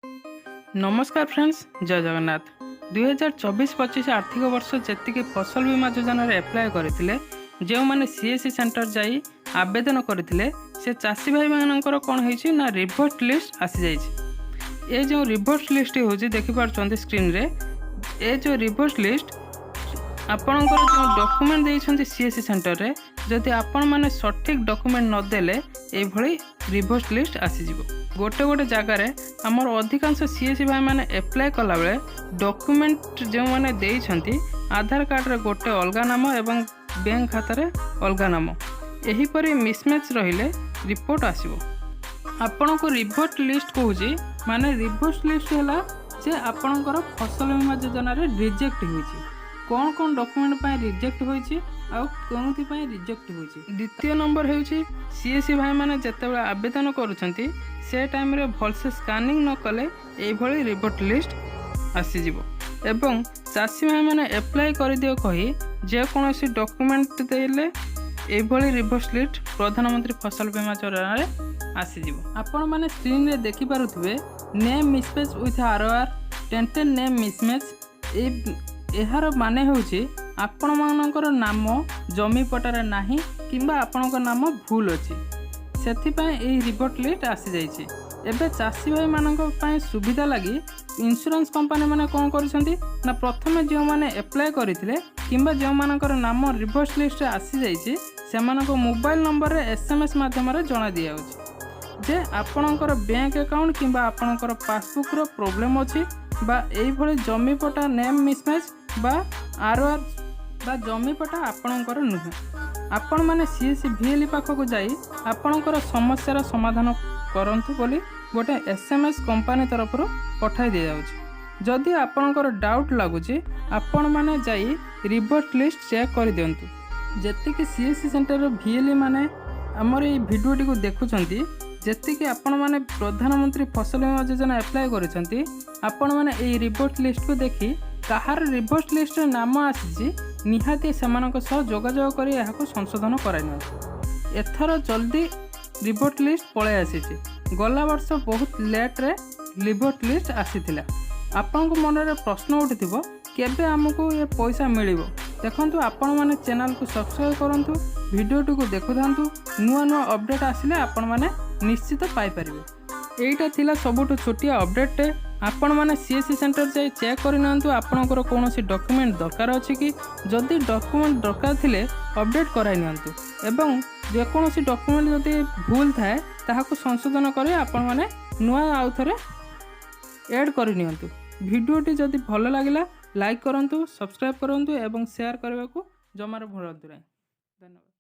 नमस्कार फ्रेंड्स, जय जगन्नाथ। 2024-25 आर्थिक वर्ष जी फसल बीमा योजना एप्लाय करते जो मैंने सीएससी सेंटर जाई आवेदन करते से चाषी भाई मानकर कौन होती ना रिवर्ट लिस्ट आसी जाइए। ये जो रिवर्ट लिस्ट हो देखिपार स्क्रीन रे ये जो रिवर्ट लिस्ट आपणकर जो डॉक्यूमेंट देइछन्ति सीएससी सेंटर रे जदि आपण माने सठिक डॉक्यूमेंट न देले एभली रिवर्स लिस्ट आसी जिवो। गोटे गोटे जगार आमर अधिकांश सीएससी भाई माने एप्लाय कला बेले डॉक्यूमेंट जो माने देइछन्ति आधार कार्ड रे गोटे अलगा नाम एवं बैंक खाता रे अलगा नाम एही परि मिसमैच रहिले रिपोर्ट आसीबो। आपण को रिवर्ट लिस्ट कहूची माने रिवर्स लिस्ट हैला जे आपणकर फसल बीमा योजना रे रिजेक्ट होईची कौन कौन डॉक्यूमेंट पाए रिजेक्ट होईची आ कोनथि पाए रिजेक्ट होईची। द्वितीय नंबर हेउची सीएससी भाई माने जेतेबेला आवेदन करूछंती से टाइम रे भलसे स्कैनिंग न कले एई भली रिवर्ट लिस्ट आसी जिवो एवं चाषी भाई माने अप्लाई कर दियो कही जे कोनोसी डॉक्यूमेंट देले एई भली रिवर्स लिस्ट प्रधानमंत्री फसल बीमा योजना रे आसी जिवो। आपण माने स्क्रीन रे देखि पारुथबे नेम मिसमैच विथ आरआर टेंटेन नेम मिसमैच एहार माने होची आपण मानकर नाम जमी पटारे नाही किंबा आपणकर नाम भूल अछि सेथि पय एही रिवर्ट लिस्ट आसी जाइछि। एबे चाषी भाई मानक पय सुविधा लागि इंश्योरेंस कंपनी माने कोन करिसंती ना प्रथमे जे माने अप्लाई करिथिले किंबा जे मानकर नाम रिवर्स लिस्ट आसी जाइछि सेमानक मोबाइल नंबर रे एसएमएस माध्यम रे जणा दिया होछि जे आपणकर बैंक अकाउंट किंबा आपणकर पासबुक रो प्रॉब्लम अछि बा एई भली जमी पटा नेम मिसमैच बा आरआर बा जमी पटा आपणकर नुहे आपण माने सीएससी भिएलई पाखक जाई आपणकर समस्यार समाधान करंतु बोली गोटे एसएमएस कंपनी तरफ पठाई दि जाउछि। जदि आपणकर डाउट लागुछि आपण माने जाई रिवर्ट लिस्ट चेक कर दियंतु। जेतिकी सीएससी सेंटर भिएलई माने हमर ए वीडियोटी को देखुछंती जेतिकी आपण माने प्रधानमंत्री फसल बीमा योजना अप्लाई करिसंती आपण माने ए रिवर्ट लिस्ट को देखि कहार रिवर्स लिस्ट नाम आसी निहाती सेमानक सह जोगाजोग करी एहाको संशोधन कराई एथर जल्दी रिवर्ट लिस्ट पळे आसी गला वर्ष बहुत लेट रे रिवर्ट लिस्ट आसीथिला। आपन को मन रे प्रश्न उठिथिबो केबे हमको ये पैसा मिलिबो। देखंतु आपण माने चैनल को सब्सक्राइब करंतु वीडियोटी को देखुथांतु नुआ नुआ अपडेट आसिले आपण माने निश्चित पाई परिबे। एइटा थिला सबुठु छोटिया अपडेट आपण माने सीएससी सेंटर जाई चेक करिनांतु आपणकर कोनोसी डॉक्यूमेंट दरकार अछि कि जदि डॉक्यूमेंट दरकार थिले अपडेट कराई नियंतु एवं जे कोनोसी डॉक्यूमेंट जदि भूल थाए ताहाको संशोधन करी आपण माने नुआ आउ थरे ऐड करि नियंतु। वीडियोटी जदि भलो लागिला लाइक करंतु सब्सक्राइब करंतु एवं शेयर करबाकू जमार भूलंतु नहीं। धन्यवाद।